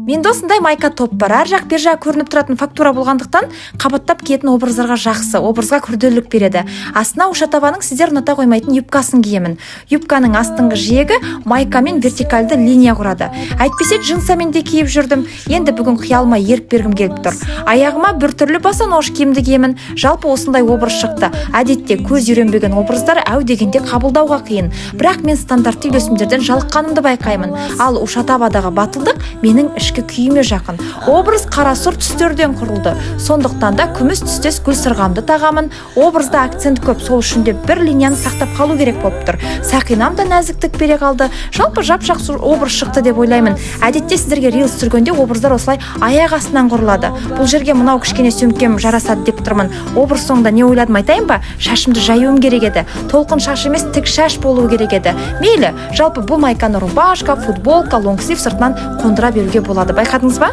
Менде осындай майка топ бар. Ар жақ бер жағы көрініп тұратын фактура болғандықтан қабаттап киетін образдарға жақсы, образға күрделілік береді. Астына Ушатованың сіздер ұната қоймайтын юбкасын киемін. Юбканың астыңғы жиегі майкамен вертикальды линия құрады. Әйтпесе джинсамен де киіп жүрдім. Енді бүгін қиялыма ерік бергім келіп тұр. Аяғыма біртүрлі босонож киімді киемін. Жалпы осындай образ шықты. Әдетте көз үйренбеген образдар әу дегенде қабылдауға қиын. Бірақ мен стандартты үйлесімдерден жалыққанымды байқаймын. Ал Ушатавадағы батылдық менің ішкі күйіме жақын. Образ қара сұр түстерден құрылды. Сондықтан да күміс түстес гүл сырғамды тағамын. Образда акцент көп, сол үшін де бір линияны сақтап қалу керек болып тұр. Сақинам да нәзіктік бере қалды. Жалпы жап-жақсы образ шықты деп ойлаймын. Әдетте сіздерге рилс түсіргенде образдар осылай аяқ астынан құрылады. Бұл жерге мынау кішкене сөмкем жарасады деп тұрмын. Образ соңында не ойладым айтайын ба? Шашымды жаюым керек еді. Толқын шаш емес, тік шаш болуы керек еді. Мейлі, жалпы бұл майканы рубашка, футболка, лонгслив сыртынан қондыра беруге болады. Байқадыңыз ба?